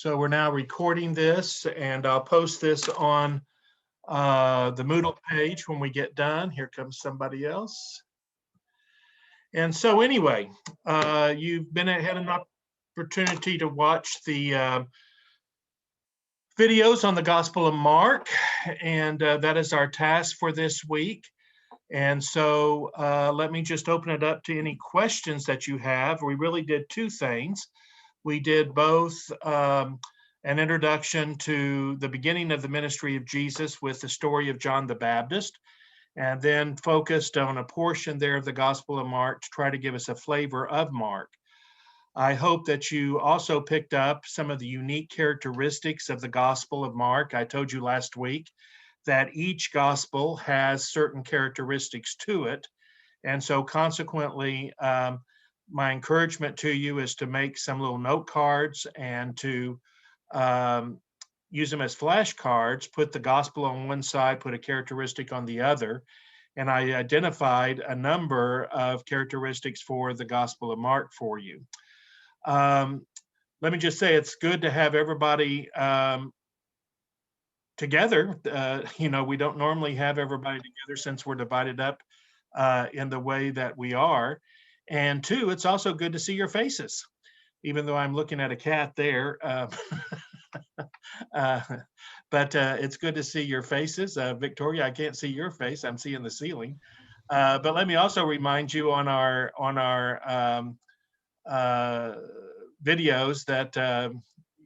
So we're now recording this, and I'll post this on the Moodle page when we get done. Here comes somebody else. And so anyway, you've had an opportunity to watch the videos on the Gospel of Mark, and that is our task for this week. And so let me just open it up to any questions that you have. We really did two things. We did both an introduction to the beginning of the ministry of Jesus with the story of John the Baptist, and then focused on a portion there of the Gospel of Mark to try to give us a flavor of Mark. I hope that you also picked up some of the unique characteristics of the Gospel of Mark. I told you last week that each gospel has certain characteristics to it. And so consequently, my encouragement to you is to make some little note cards and to use them as flashcards, put the gospel on one side, put a characteristic on the other. And I identified a number of characteristics for the Gospel of Mark for you. Let me just say it's good to have everybody together. We don't normally have everybody together since we're divided up in the way that we are. And two, it's also good to see your faces, even though I'm looking at a cat there. But it's good to see your faces. Victoria, I can't see your face. I'm seeing the ceiling. But let me also remind you on our videos that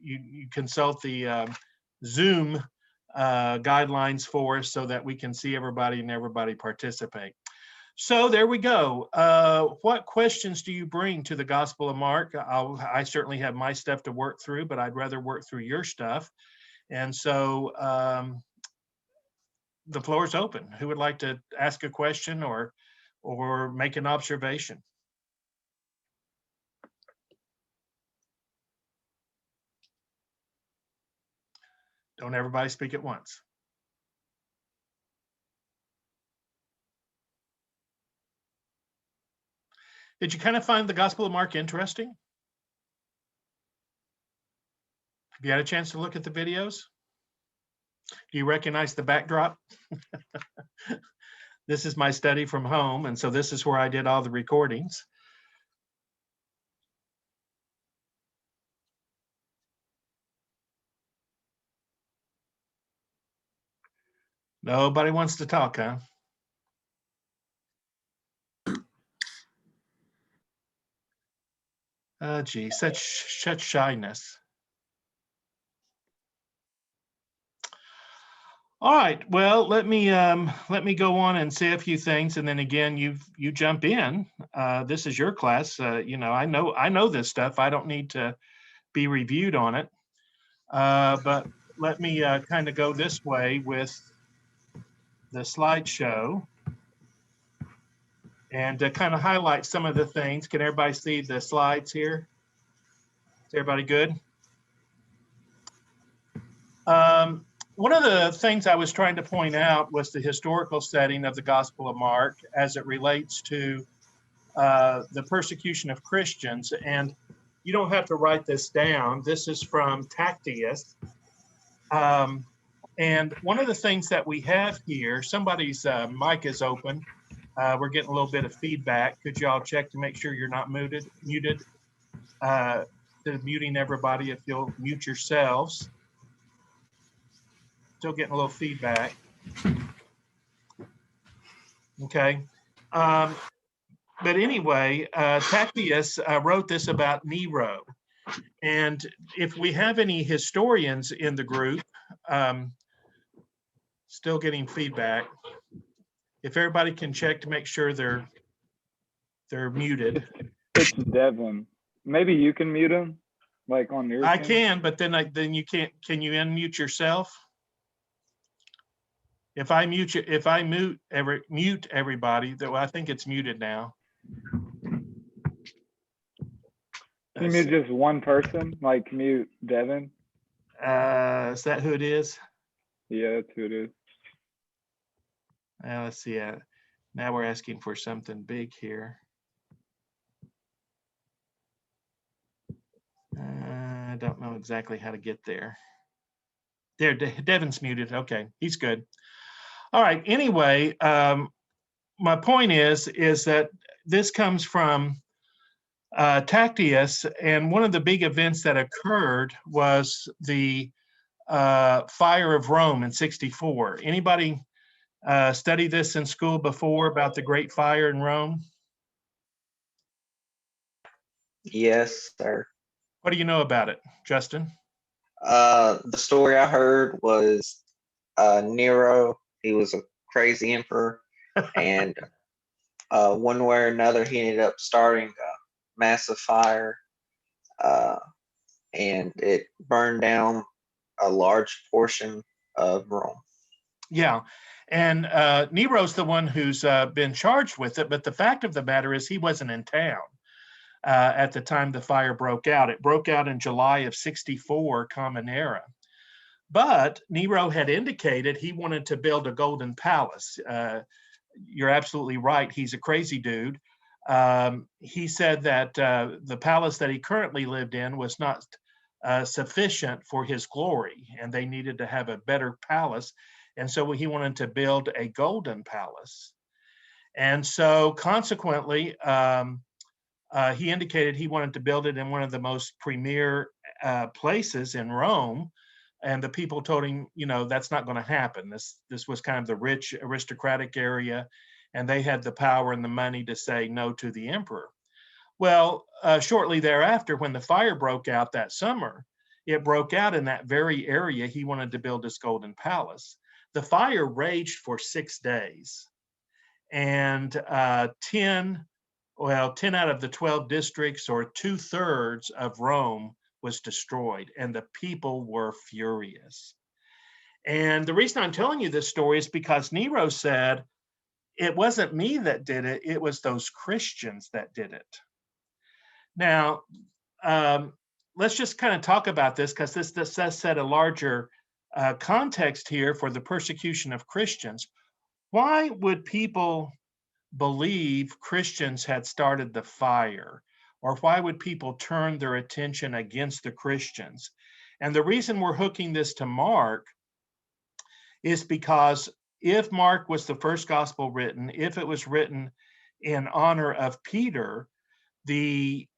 you consult the Zoom guidelines for us so that we can see everybody and everybody participate. So there we go. What questions do you bring to the Gospel of Mark? I certainly have my stuff to work through, but I'd rather work through your stuff. And so the floor is open. Who would like to ask a question or make an observation? Don't everybody speak at once. Did you kind of find the Gospel of Mark interesting? Have you had a chance to look at the videos? Do you recognize the backdrop? This is my study from home, and so this is where I did all the recordings. Nobody wants to talk, huh? Oh, gee, such shyness. All right, well, let me go on and say a few things, and then again, you jump in. This is your class. I know this stuff. I don't need to be reviewed on it. But let me kind of go this way with the slideshow and kind of highlight some of the things. Can everybody see the slides here? Is everybody good? One of the things I was trying to point out was the historical setting of the Gospel of Mark as it relates to the persecution of Christians. And you don't have to write this down. This is from Tacitus. And one of the things that we have here, somebody's mic is open. We're getting a little bit of feedback. Could you all check to make sure you're not muted? Instead of muting everybody, if you'll mute yourselves. Still getting a little feedback. Okay. But anyway, Tacitus wrote this about Nero. And if we have any historians in the group, still getting feedback. If everybody can check to make sure they're muted. It's Devin. Maybe you can mute him, like on your. I can, but then you can't. Can you unmute yourself? If I mute you, if I mute everybody, though I think it's muted now. Can you mute just one person, like mute Devin? Is that who it is? Yeah, that's who it is. Let's see. Now we're asking for something big here. I don't know exactly how to get there. There, Devin's muted. Okay, he's good. All right. Anyway, my point is that this comes from Tacitus, and one of the big events that occurred was the fire of Rome in 64. Anybody study this in school before about the Great Fire in Rome? Yes, sir. What do you know about it, Justin? The story I heard was Nero. He was a crazy emperor, and one way or another, he ended up starting a massive fire, and it burned down a large portion of Rome. Yeah. And Nero's the one who's been charged with it. But the fact of the matter is he wasn't in town at the time the fire broke out. It broke out in July of 64, Common Era. But Nero had indicated he wanted to build a golden palace. You're absolutely right. He's a crazy dude. He said that the palace that he currently lived in was not sufficient for his glory, and they needed to have a better palace. And so he wanted to build a golden palace. And so consequently, he indicated he wanted to build it in one of the most premier places in Rome. And the people told him, that's not going to happen. This was kind of the rich aristocratic area, and they had the power and the money to say no to the emperor. Well, shortly thereafter, when the fire broke out that summer, it broke out in that very area he wanted to build his golden palace. The fire raged for 6 days, and 10 out of the 12 districts, or 2/3 of Rome, was destroyed, and the people were furious. And the reason I'm telling you this story is because Nero said, it wasn't me that did it, it was those Christians that did it. Now, let's just kind of talk about this, because this does set a larger context here for the persecution of Christians. Why would people believe Christians had started the fire? Or why would people turn their attention against the Christians? And the reason we're hooking this to Mark is because if Mark was the first gospel written, if it was written in honor of Peter, the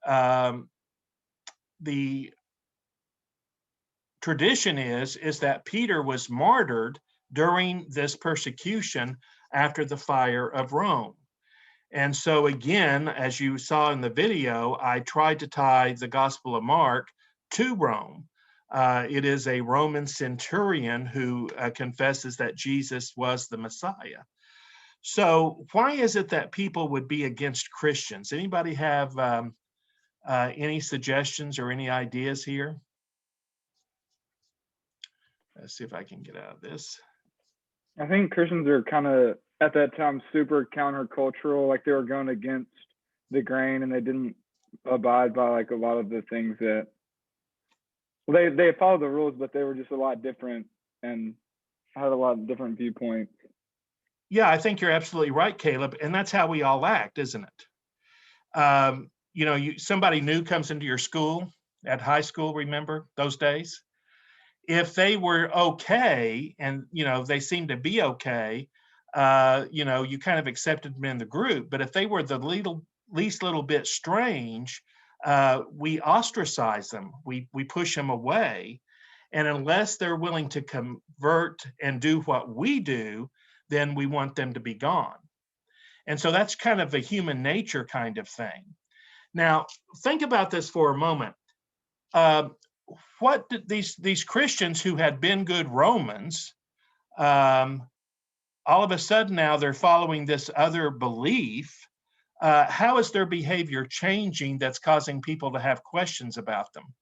tradition is that Peter was martyred during this persecution after the fire of Rome. And so again, as you saw in the video, I tried to tie the Gospel of Mark to Rome. It is a Roman centurion who confesses that Jesus was the Messiah. So why is it that people would be against Christians? Anybody have any suggestions or any ideas here? Let's see if I can get out of this. I think Christians are kind of, at that time, super countercultural. Like, they were going against the grain, and they didn't abide by like a lot of the things that, well, they followed the rules, but they were just a lot different and had a lot of different viewpoints. Yeah, I think you're absolutely right, Caleb. And that's how we all act, isn't it? Somebody new comes into your school at high school, remember those days? If they were okay and, they seemed to be okay, you kind of accepted them in the group. But if they were the least little bit strange, we ostracize them. We push them away. And unless they're willing to convert and do what we do, then we want them to be gone. And so that's kind of a human nature kind of thing. Now, think about this for a moment. What did these Christians who had been good Romans, all of a sudden now they're following this other belief? How is their behavior changing that's causing people to have questions about them?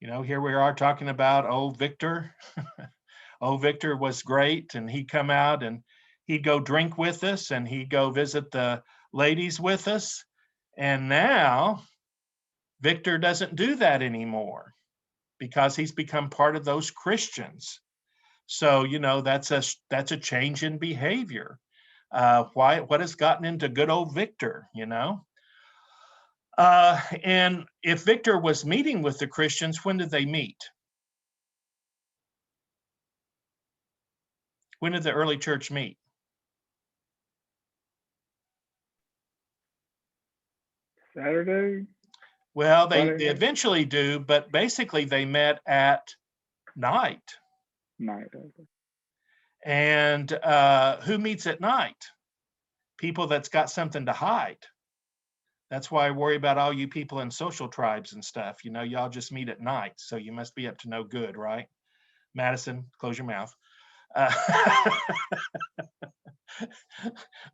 Here we are talking about old Victor. Old Victor was great, and he'd come out and he'd go drink with us, and he'd go visit the ladies with us. And now Victor doesn't do that anymore because he's become part of those Christians. So, that's a change in behavior. What has gotten into good old Victor, And if Victor was meeting with the Christians, when did they meet? When did the early church meet? Saturday Well, they Saturday night? eventually do, but basically they met at night. Night. Okay. And who meets at night? People that's got something to hide. That's why I worry about all you people in social tribes and stuff. You know, y'all just meet at night, so you must be up to no good, right? Madison, close your mouth.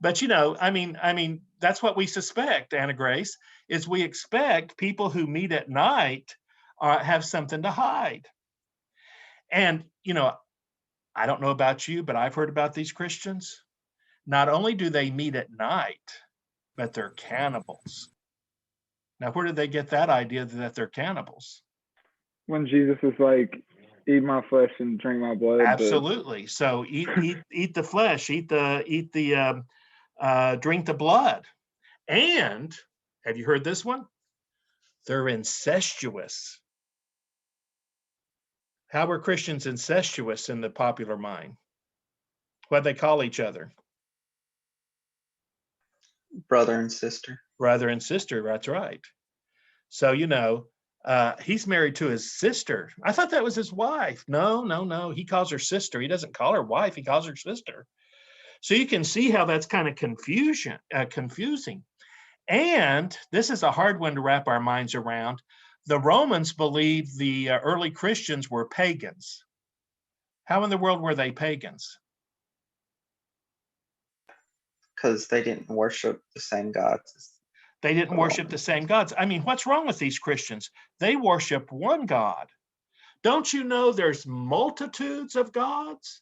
But you know, I mean, that's what we suspect, Anna Grace, is we expect people who meet at night have something to hide. And you know, I don't know about you, but I've heard about these Christians. Not only do they meet at night, but they're cannibals. Now, where did they get that idea that they're cannibals? When Jesus is like, eat my flesh and drink my blood. Absolutely. So eat the flesh, drink the blood. And have you heard this one? They're incestuous. How were Christians incestuous in the popular mind? What they call each other? Brother and sister. Brother and sister, that's right. So, you know, he's married to his sister. I thought that was his wife. No. He calls her sister. He doesn't call her wife. He calls her sister. So you can see how that's kind of confusing. And this is a hard one to wrap our minds around. The Romans believed the early Christians were pagans. How in the world were they pagans? Because they didn't worship the same gods. They didn't worship the same gods. I mean, what's wrong with these Christians? They worship one God. Don't you know there's multitudes of gods?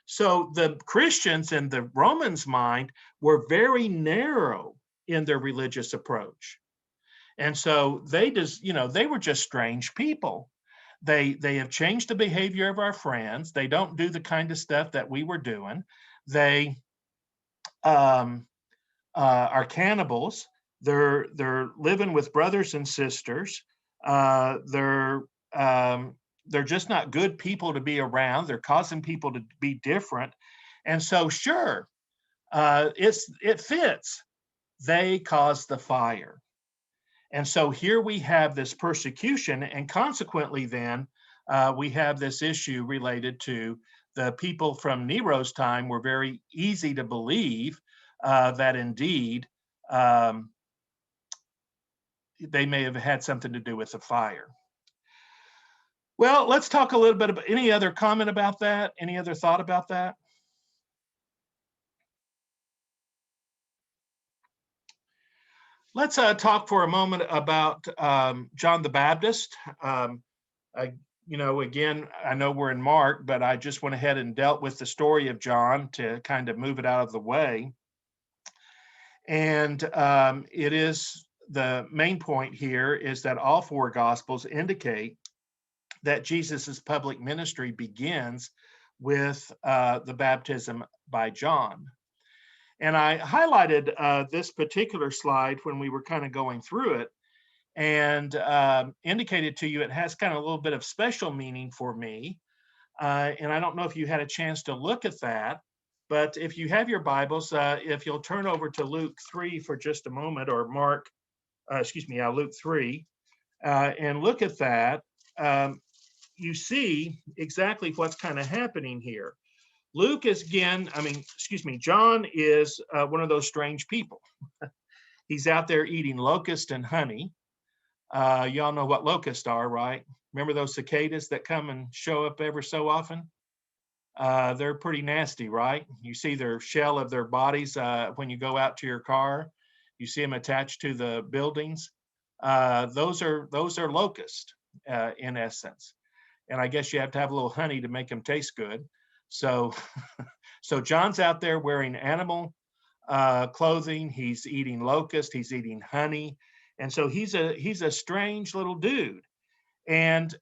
So the Christians in the Romans' mind were very narrow in their religious approach. And so they just, you know, they were just strange people. They have changed the behavior of our friends. They don't do the kind of stuff that we were doing. They are cannibals. They're living with brothers and sisters. They're just not good people to be around. They're causing people to be different. And so, sure, it fits. They caused the fire. And so here we have this persecution, and consequently then we have this issue related to the people from Nero's time were very easy to believe that indeed they may have had something to do with the fire. Well, let's talk a little bit about any other comment about that? Any other thought about that? Let's talk for a moment about John the Baptist. You know, again, I know we're in Mark, but I just went ahead and dealt with the story of John to kind of move it out of the way. And it is the main point here is that all four Gospels indicate that Jesus's public ministry begins with the baptism by John. And I highlighted this particular slide when we were kind of going through it and indicated to you it has kind of a little bit of special meaning for me. And I don't know if you had a chance to look at that, but if you have your Bibles, if you'll turn over to Luke 3 for just a moment, or Luke 3, and look at that, you see exactly what's kind of happening here. Luke is John is one of those strange people. He's out there eating locust and honey. Y'all know what locusts are, right? Remember those cicadas that come and show up ever so often? They're pretty nasty, right? You see their shell of their bodies when you go out to your car. You see them attached to the buildings. Those are locusts in essence. And I guess you have to have a little honey to make them taste good. So John's out there wearing animal clothing. He's eating locust. He's eating honey. And so he's a strange little dude. And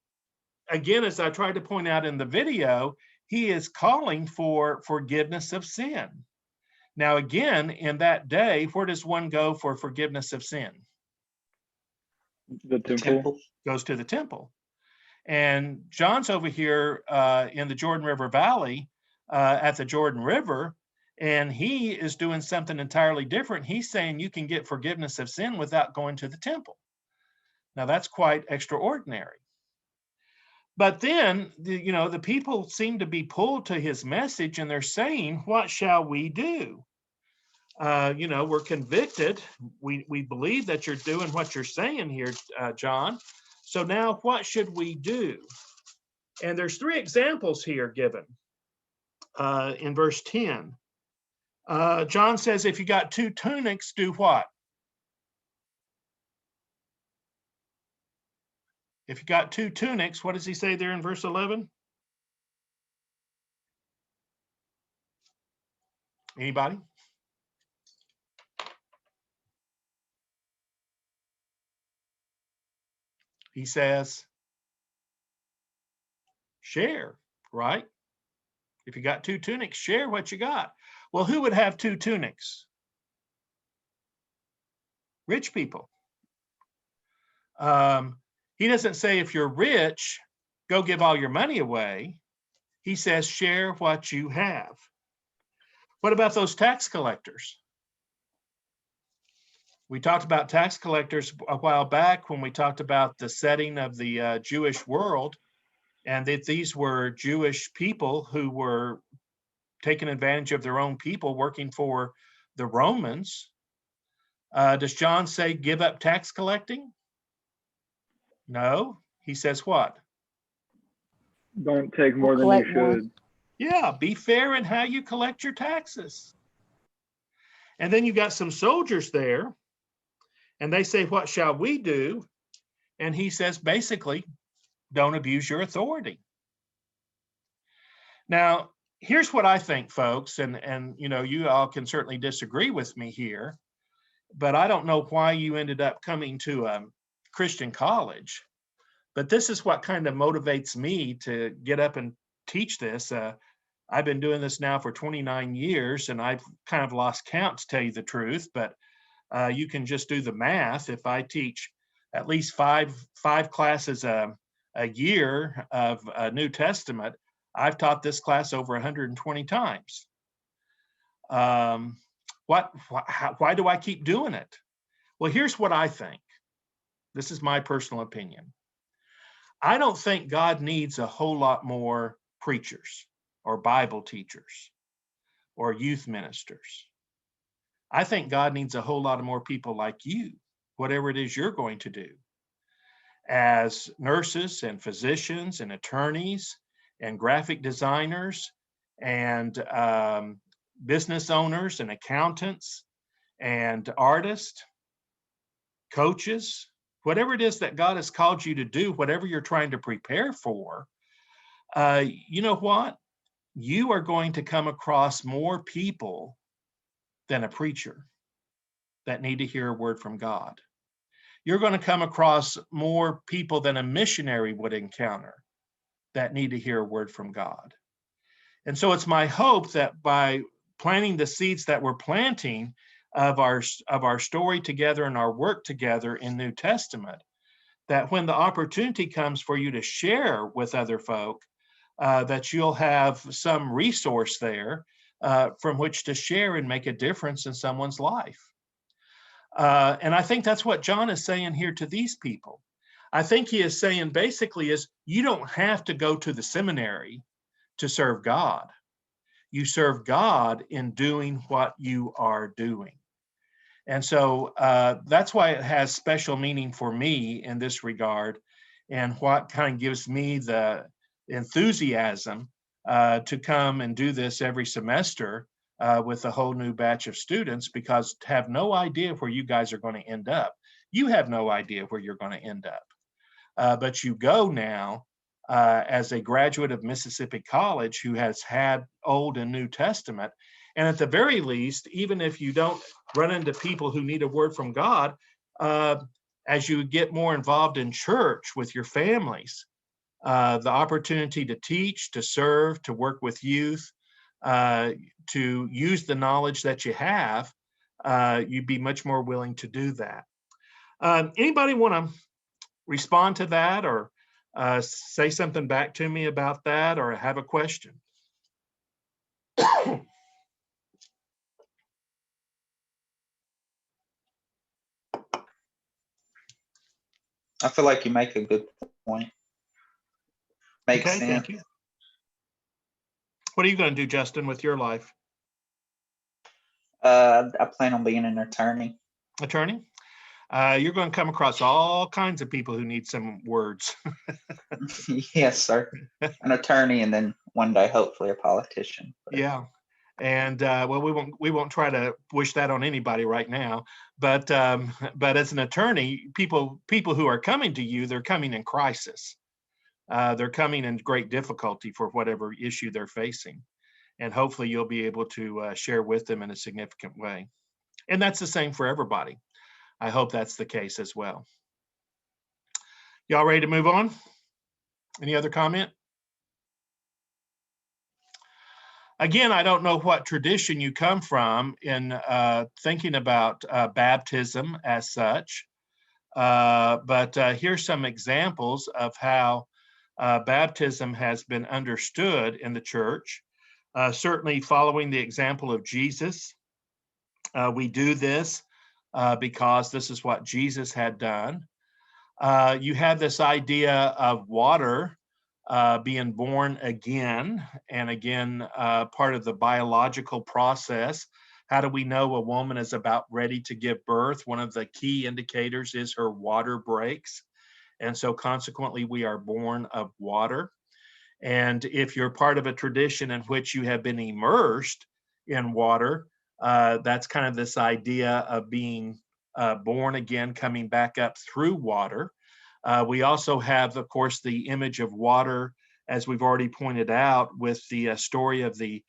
again, as I tried to point out in the video, he is calling for forgiveness of sin. Now, again, in that day, where does one go for forgiveness of sin? The The temple. temple. Goes to the temple. And John's over here in the Jordan River Valley at the Jordan River, and he is doing something entirely different. He's saying you can get forgiveness of sin without going to the temple. Now that's quite extraordinary. But then, the people seem to be pulled to his message, and they're saying, "What shall we do?" We're convicted. We believe that you're doing what you're saying here, John. So now, what should we do? And there's 3 examples here given in verse 10. John says, if you got 2 tunics, do what? If you got 2 tunics, what does he say there in verse 11? Anybody? He says, share, right? If you got 2 tunics, share what you got. Well, who would have 2 tunics? Rich people. He doesn't say if you're rich, go give all your money away. He says share what you have. What about those tax collectors? We talked about tax collectors a while back when we talked about the setting of the Jewish world, and that these were Jewish people who were taking advantage of their own people, working for the Romans. Does John say give up tax collecting? No. He says what? Don't take more than you should. Yeah, be fair in how you collect your taxes. And then you got some soldiers there, and they say, what shall we do? And he says, basically, don't abuse your authority. Now, here's what I think, folks, and you all can certainly disagree with me here, but I don't know why you ended up coming to a Christian college, but this is what kind of motivates me to get up and teach this. I've been doing this now for 29 years, and I've kind of lost count, to tell you the truth, but you can just do the math. If I teach at least five classes a year of New Testament, I've taught this class over 120 times. Why do I keep doing it? Well, here's what I think. This is my personal opinion. I don't think God needs a whole lot more preachers or Bible teachers or youth ministers. I think God needs a whole lot of more people like you, whatever it is you're going to do, as nurses and physicians and attorneys and graphic designers and business owners and accountants and artists, coaches, whatever it is that God has called you to do, whatever you're trying to prepare for, you know what? You are going to come across more people than a preacher that need to hear a word from God. You're going to come across more people than a missionary would encounter that need to hear a word from God. And so it's my hope that by planting the seeds that we're planting of our story together and our work together in New Testament, that when the opportunity comes for you to share with other folk, that you'll have some resource there from which to share and make a difference in someone's life. And I think that's what John is saying here to these people. I think he is saying basically is you don't have to go to the seminary to serve God. You serve God in doing what you are doing. And so that's why it has special meaning for me in this regard, and what kind of gives me the enthusiasm to come and do this every semester with a whole new batch of students, because have no idea where you guys are going to end up. You have no idea where you're going to end up. But you go now as a graduate of Mississippi College who has had Old and New Testament. And at the very least, even if you don't run into people who need a word from God, as you get more involved in church with your families, the opportunity to teach, to serve, to work with youth, to use the knowledge that you have, you'd be much more willing to do that. Anybody want to respond to that, or say something back to me about that, or have a question? I feel like you make a good point. Makes Okay, thank sense. you. What are you going to do, Justin, with your life? I plan on being an attorney. Attorney? You're going to come across all kinds of people who need some words. Yes, sir. An attorney, and then one day, hopefully, a politician. Yeah. And well, we won't try to wish that on anybody right now. But as an attorney, people who are coming to you, they're coming in crisis. They're coming in great difficulty for whatever issue they're facing, and hopefully you'll be able to share with them in a significant way. And that's the same for everybody. I hope that's the case as well. Y'all ready to move on? Any other comment? Again, I don't know what tradition you come from in thinking about baptism as such, but here's some examples of how baptism has been understood in the church. Certainly following the example of Jesus, we do this because this is what Jesus had done. You have this idea of water being born again and again, part of the biological process. How do we know a woman is about ready to give birth? One of the key indicators is her water breaks. And so consequently, we are born of water. And if you're part of a tradition in which you have been immersed in water, that's kind of this idea of being born again, coming back up through water. We also have, of course, the image of water, as we've already pointed out, with the story of the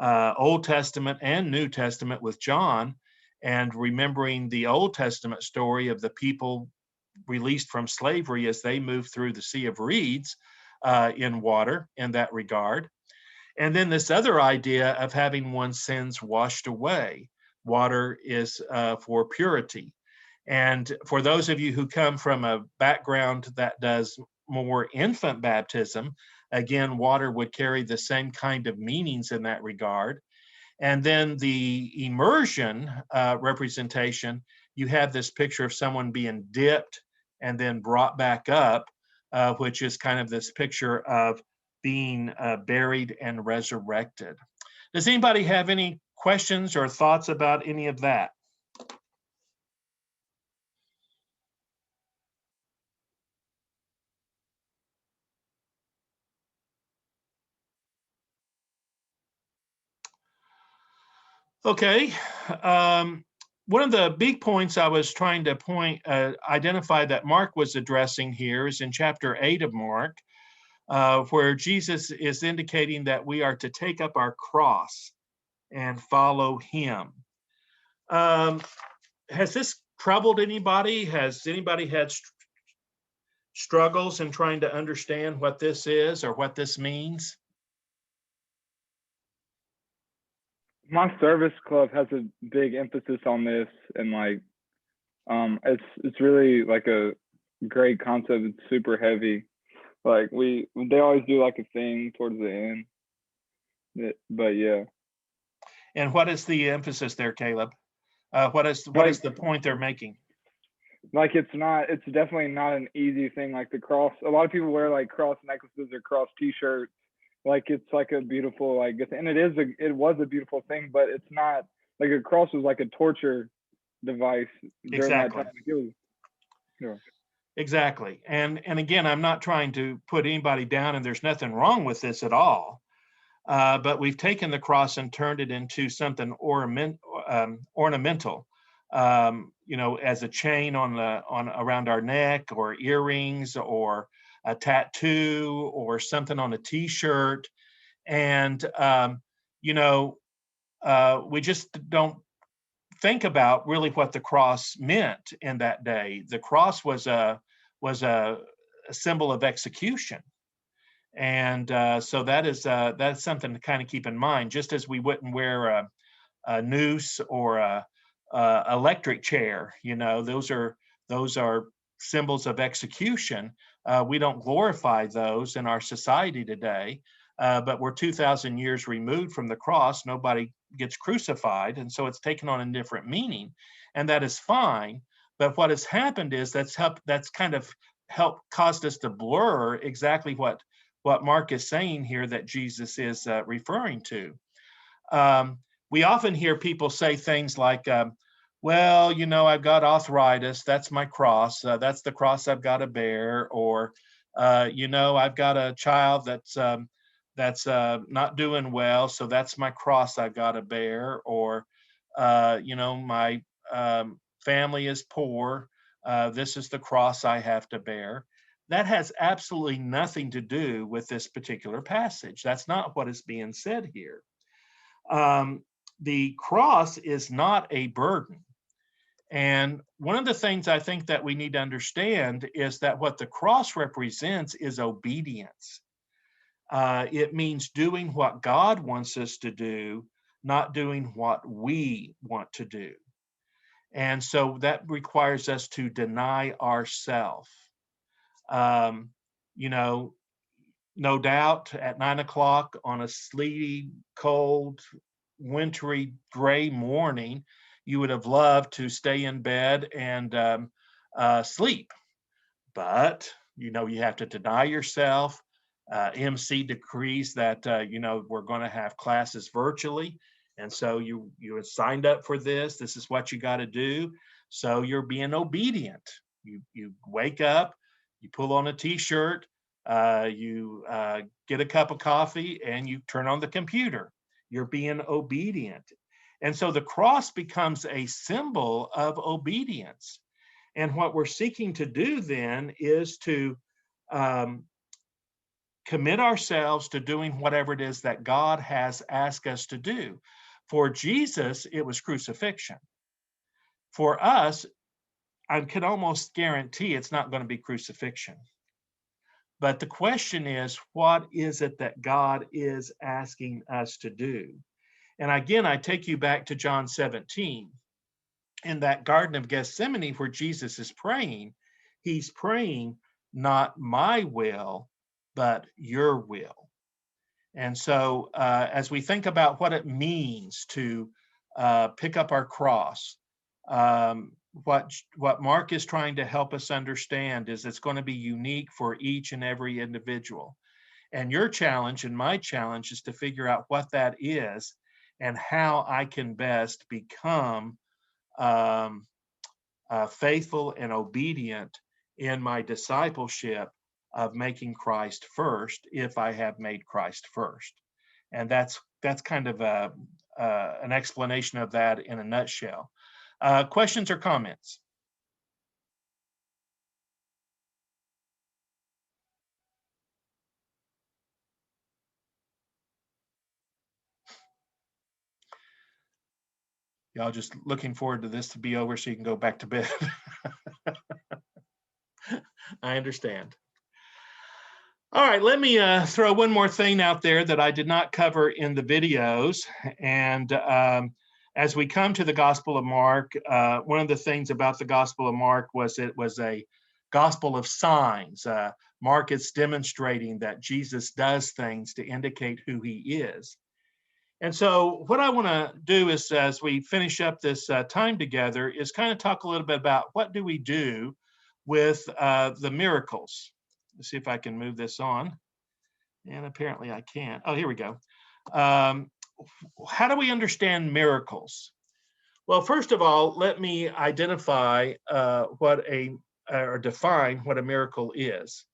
Old Testament and New Testament with John, and remembering the Old Testament story of the people released from slavery as they moved through the Sea of Reeds in water in that regard. And then this other idea of having one's sins washed away. Water is for purity. And for those of you who come from a background that does more infant baptism, again, water would carry the same kind of meanings in that regard. And then the immersion representation, you have this picture of someone being dipped and then brought back up, which is kind of this picture of being buried and resurrected. Does anybody have any questions or thoughts about any of that? Okay. One of the big points I was trying to identify that Mark was addressing here is in chapter 8 of Mark, where Jesus is indicating that we are to take up our cross and follow him. Has this troubled anybody? Has anybody had struggles in trying to understand what this is or what this means? My service club has a big emphasis on this, and like it's really like a great concept. It's super heavy. Like they always do like a thing towards the end. But yeah. And what is the emphasis there, Caleb? What is the point they're making? Like it's definitely not an easy thing. Like the cross, a lot of people wear like cross necklaces or cross t-shirts. Like it's like a beautiful, like, and it was a beautiful thing, but it's not like a cross was like a torture device during that time. It was, yeah. Exactly. And again, I'm not trying to put anybody down, and there's nothing wrong with this at all. But we've taken the cross and turned it into something ornamental, as a chain around our neck, or earrings, or a tattoo, or something on a t-shirt. And, we just don't think about really what the cross meant in that day. The cross was a symbol of execution. And so that's something to kind of keep in mind, just as we wouldn't wear a noose or a electric chair. Those are symbols of execution. We don't glorify those in our society today, but we're 2,000 years removed from the cross. Nobody gets crucified, and so it's taken on a different meaning, and that is fine. But what has happened is that's kind of caused us to blur exactly what Mark is saying here that Jesus is referring to. We often hear people say things like, well, you know, I've got arthritis. That's my cross. That's the cross I've got to bear. Or, you know, I've got a child that's not doing well, so that's my cross I've got to bear. Or, you know, my family is poor. This is the cross I have to bear. That has absolutely nothing to do with this particular passage. That's not what is being said here. The cross is not a burden. And one of the things I think that we need to understand is that what the cross represents is obedience. It means doing what God wants us to do, not doing what we want to do. And so that requires us to deny ourselves. You know, no doubt at 9 o'clock on a sleety, cold, wintry, gray morning, you would have loved to stay in bed and sleep. But, you know, you have to deny yourself. MC decrees that, you know, we're going to have classes virtually. And so you signed up for this. This is what you got to do. So you're being obedient. You wake up, you pull on a t-shirt, you get a cup of coffee, and you turn on the computer. You're being obedient. And so the cross becomes a symbol of obedience. And what we're seeking to do then is to commit ourselves to doing whatever it is that God has asked us to do. For Jesus, it was crucifixion. For us, I can almost guarantee it's not going to be crucifixion. But the question is, what is it that God is asking us to do? And again, I take you back to John 17. In that Garden of Gethsemane where Jesus is praying, he's praying, not my will, but your will. And so as we think about what it means to pick up our cross, what Mark is trying to help us understand is it's going to be unique for each and every individual. And your challenge and my challenge is to figure out what that is and how I can best become faithful and obedient in my discipleship of making Christ first, if I have made Christ first. And that's kind of an explanation of that in a nutshell. Questions or comments? Y'all just looking forward to this to be over so you can go back to bed. I understand. All right, let me throw one more thing out there that I did not cover in the videos. And as we come to the Gospel of Mark, one of the things about the Gospel of Mark was it was a gospel of signs. Mark is demonstrating that Jesus does things to indicate who he is. And so what I want to do is, as we finish up this time together, is kind of talk a little bit about what do we do with the miracles. Let's see if I can move this on. And apparently I can't. Oh, here we go. How do we understand miracles? Well, first of all, let me identify or define what a miracle is.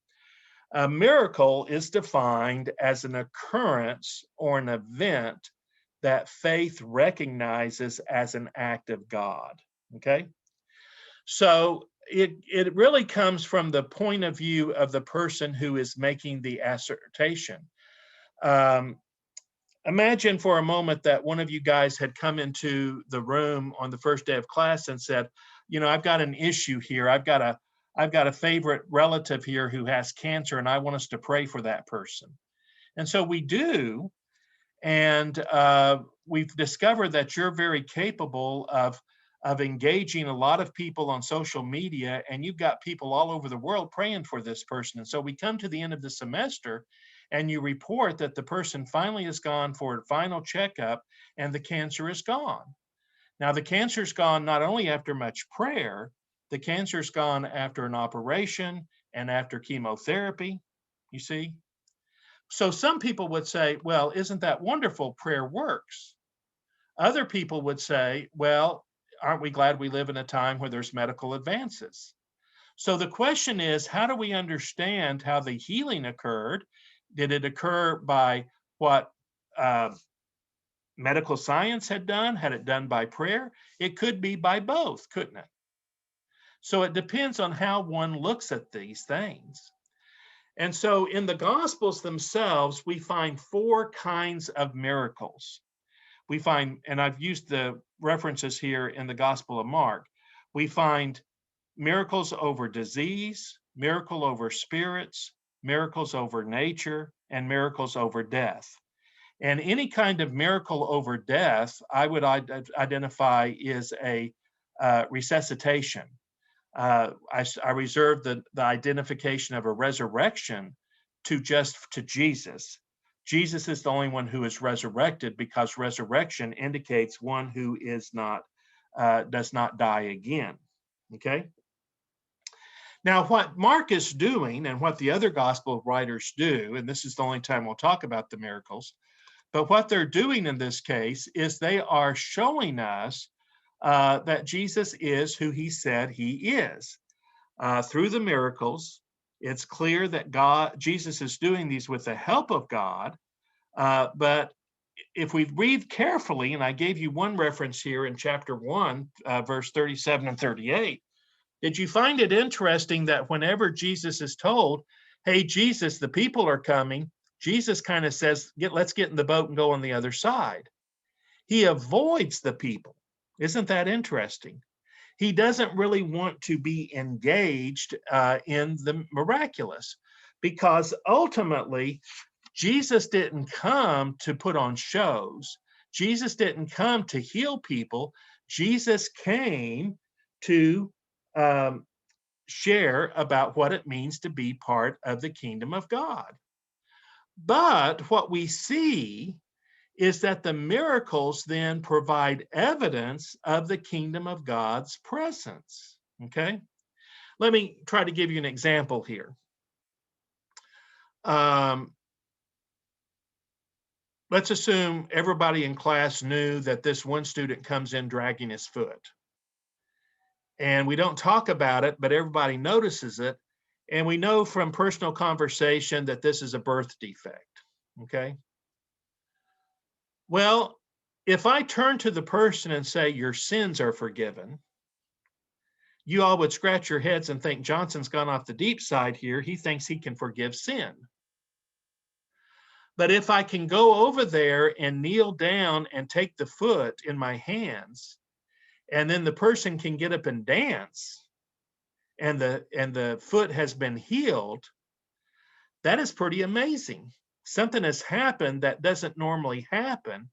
A miracle is defined as an occurrence or an event that faith recognizes as an act of God. Okay? So it really comes from the point of view of the person who is making the assertion. Imagine for a moment that one of you guys had come into the room on the first day of class and said, you know, I've got an issue here. I've got a favorite relative here who has cancer, and I want us to pray for that person. And so we do, and we've discovered that you're very capable of of engaging a lot of people on social media, and you've got people all over the world praying for this person. And so we come to the end of the semester and you report that the person finally has gone for a final checkup and the cancer is gone. Now, the cancer's gone not only after much prayer, the cancer's gone after an operation and after chemotherapy, you see. So some people would say, well, isn't that wonderful? Prayer works. Other people would say, well, aren't we glad we live in a time where there's medical advances? So the question is, how do we understand how the healing occurred? Did it occur by what medical science had done? Had it done by prayer? It could be by both, couldn't it? So it depends on how one looks at these things. And so in the Gospels themselves, we find 4 kinds of miracles. We find, and I've used the references here in the Gospel of Mark, we find miracles over disease, miracle over spirits, miracles over nature, and miracles over death. And any kind of miracle over death, I would identify is a resuscitation. I reserve the identification of a resurrection to Jesus. Jesus is the only one who is resurrected, because resurrection indicates one who is not, does not die again. Okay. Now, what Mark is doing and what the other gospel writers do, and this is the only time we'll talk about the miracles, but what they're doing in this case is they are showing us that Jesus is who he said he is. Through the miracles, it's clear that Jesus is doing these with the help of God. But if we read carefully, and I gave you one reference here in chapter 1, verse 37 and 38, did you find it interesting that whenever Jesus is told, hey, Jesus, the people are coming, Jesus kind of says, let's get in the boat and go on the other side. He avoids the people. Isn't that interesting? He doesn't really want to be engaged in the miraculous, because ultimately, Jesus didn't come to put on shows. Jesus didn't come to heal people. Jesus came to share about what it means to be part of the kingdom of God. But what we see is that the miracles then provide evidence of the kingdom of God's presence. Okay? Let me try to give you an example here. Let's assume everybody in class knew that this one student comes in dragging his foot. And we don't talk about it, but everybody notices it. And we know from personal conversation that this is a birth defect. Okay? Well, if I turn to the person and say, your sins are forgiven, you all would scratch your heads and think Johnson's gone off the deep side here. He thinks he can forgive sin. But if I can go over there and kneel down and take the foot in my hands, and then the person can get up and dance, and the foot has been healed, that is pretty amazing. Something has happened that doesn't normally happen.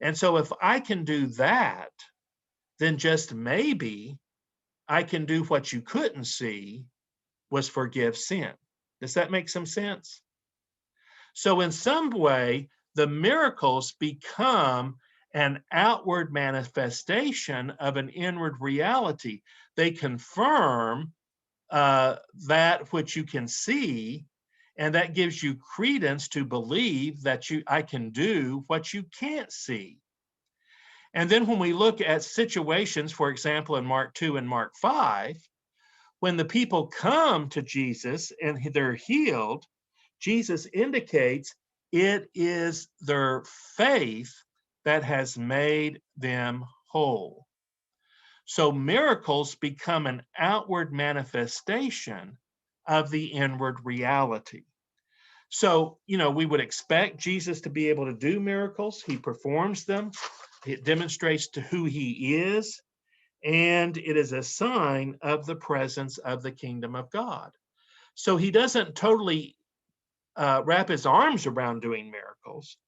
And so if I can do that, then just maybe I can do what you couldn't see, was forgive sin. Does that make some sense? So in some way, the miracles become an outward manifestation of an inward reality. They confirm that which you can see, and that gives you credence to believe that I can do what you can't see. And then when we look at situations, for example, in Mark 2 and Mark 5, when the people come to Jesus and they're healed, Jesus indicates it is their faith that has made them whole. So miracles become an outward manifestation of the inward reality. So, we would expect Jesus to be able to do miracles. He performs them. It demonstrates to who he is, and it is a sign of the presence of the kingdom of God. So he doesn't totally wrap his arms around doing miracles,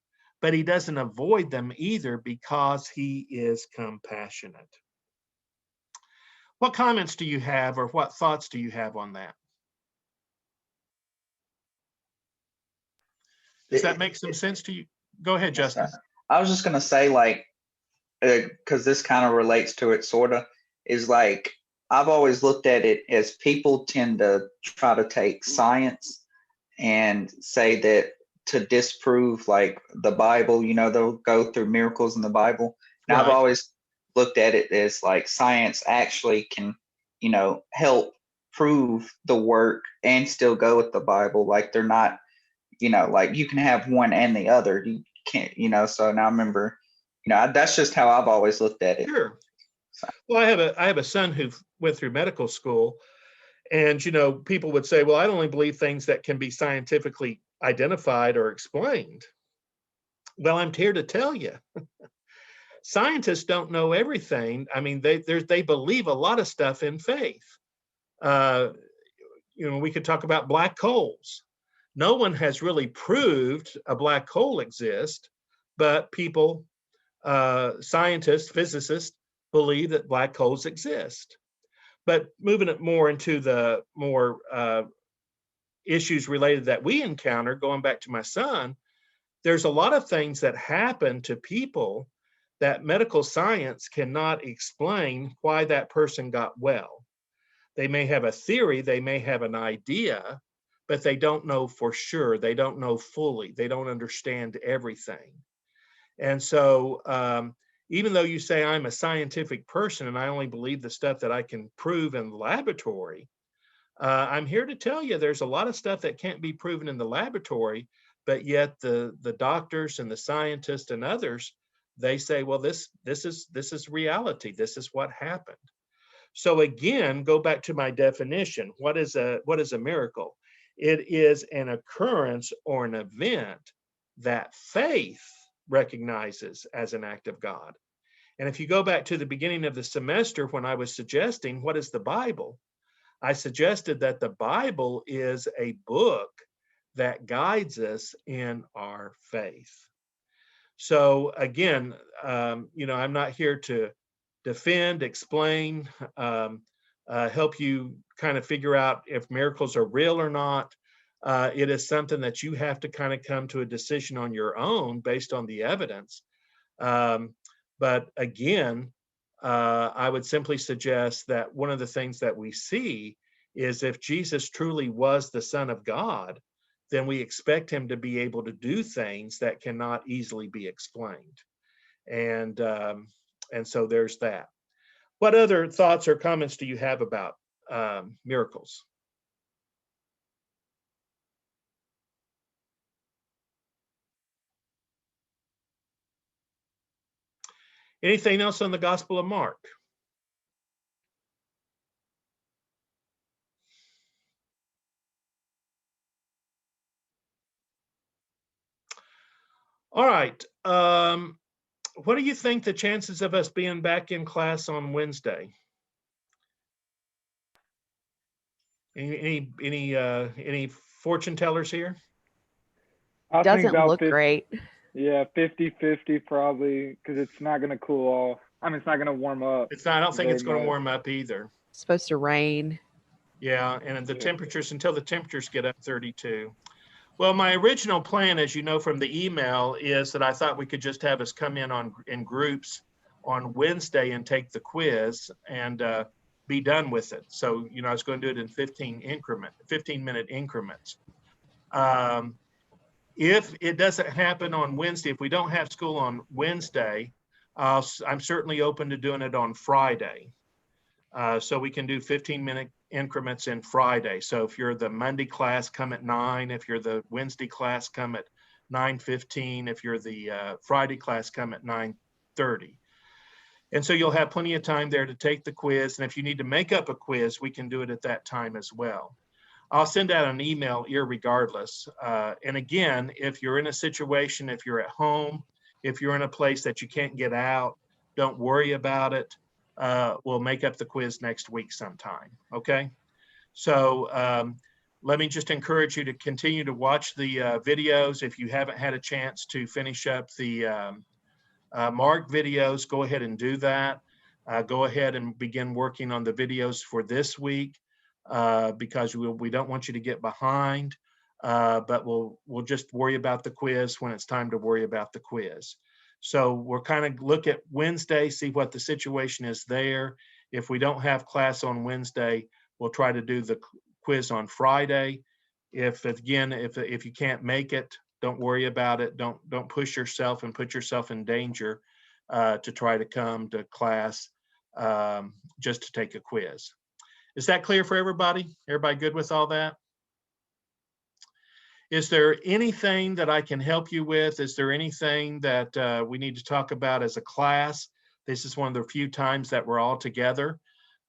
but he doesn't avoid them either, because he is compassionate. What comments do you have, or what thoughts do you have on that? Does that make some sense to you? Go ahead, Yes, Justin. sir. I was just gonna say, like, because this kind of relates to it, sort of, is like I've always looked at it as people tend to try to take science and say that to disprove like the Bible, they'll go through miracles in the Bible. And I've Right. always looked at it as like science actually can, help prove the work and still go with the Bible. Like they're not, like you can have one and the other. You can't, so now I remember, that's just how I've always looked at it. Sure. So. Well, I have a son who went through medical school, and people would say, well, I only believe things that can be scientifically identified or explained. Well, I'm here to tell you, scientists don't know everything. I mean, they believe a lot of stuff in faith. We could talk about black holes. No one has really proved a black hole exists, but people, scientists, physicists, believe that black holes exist. But moving it more into the more issues related that we encounter, going back to my son, there's a lot of things that happen to people that medical science cannot explain why that person got well. They may have a theory, they may have an idea, but they don't know for sure. They don't know fully. They don't understand everything. And so even though you say I'm a scientific person and I only believe the stuff that I can prove in the laboratory, I'm here to tell you there's a lot of stuff that can't be proven in the laboratory, but yet the doctors and the scientists and others, they say, well, this is reality. This is what happened. So again, go back to my definition. What is a miracle? It is an occurrence or an event that faith recognizes as an act of God. And if you go back to the beginning of the semester when I was suggesting what is the Bible, I suggested that the Bible is a book that guides us in our faith. So again, I'm not here to defend, explain, help you kind of figure out if miracles are real or not. It is something that you have to kind of come to a decision on your own based on the evidence. But again, I would simply suggest that one of the things that we see is if Jesus truly was the Son of God, then we expect him to be able to do things that cannot easily be explained. And so there's that. What other thoughts or comments do you have about miracles? Anything else on the Gospel of Mark? All right. What do you think the chances of us being back in class on Wednesday? Any fortune tellers here? I think Doesn't about look 50, great. yeah, 50-50 probably, because it's not going to cool off. I mean, it's not going to warm up. It's not. I don't think very it's going to much. warm up either. It's supposed to rain. Yeah, and the Yeah. temperatures until the temperatures get up 32. Well, my original plan, as you know from the email, is that I thought we could just have us come in groups on Wednesday and take the quiz and be done with it. So, I was going to do it in 15-minute increments. If it doesn't happen on Wednesday, if we don't have school on Wednesday, I'm certainly open to doing it on Friday. So we can do 15-minute increments in Friday. So if you're the Monday class, come at 9. If you're the Wednesday class, come at 9:15. If you're the Friday class, come at 9:30. And so you'll have plenty of time there to take the quiz. And if you need to make up a quiz, we can do it at that time as well. I'll send out an email irregardless. And again, if you're in a situation, if you're at home, if you're in a place that you can't get out, don't worry about it. We'll make up the quiz next week sometime, okay? So let me just encourage you to continue to watch the videos. If you haven't had a chance to finish up the Mark videos, go ahead and do that. go ahead and begin working on the videos for this week because we don't want you to get behind, but we'll just worry about the quiz when it's time to worry about the quiz. So we'll kind of look at Wednesday, see what the situation is there. If we don't have class on Wednesday, we'll try to do the quiz on Friday. If you can't make it, don't worry about it. Don't push yourself and put yourself in danger to try to come to class just to take a quiz. Is that clear for everybody? Everybody good with all that? Is there anything that I can help you with? Is there anything that we need to talk about as a class? This is one of the few times that we're all together.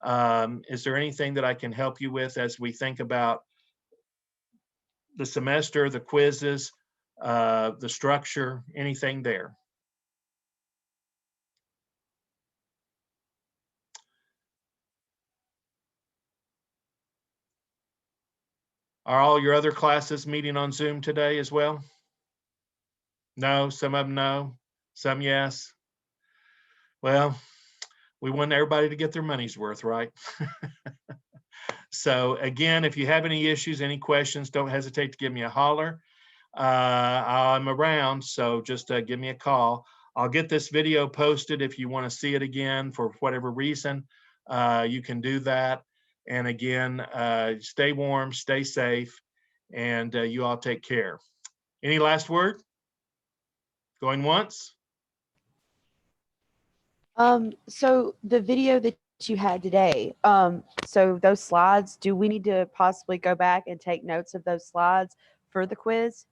Is there anything that I can help you with as we think about the semester, the quizzes, the structure, anything there? Are all your other classes meeting on Zoom today as well? No, some of them no, some yes. Well, we want everybody to get their money's worth, right? So again, if you have any issues, any questions, don't hesitate to give me a holler. I'm around, so just give me a call. I'll get this video posted if you want to see it again for whatever reason. You can do that. And again, stay warm, stay safe, and you all take care. Any last word? Going once? So the video that you had today, so those slides, do we need to possibly go back and take notes of those slides for the quiz?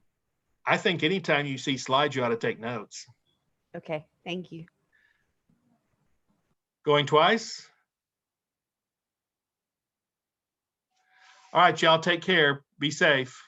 I think anytime you see slides, you ought to take notes. Okay, thank you. Going twice? All right, y'all take care. Be safe.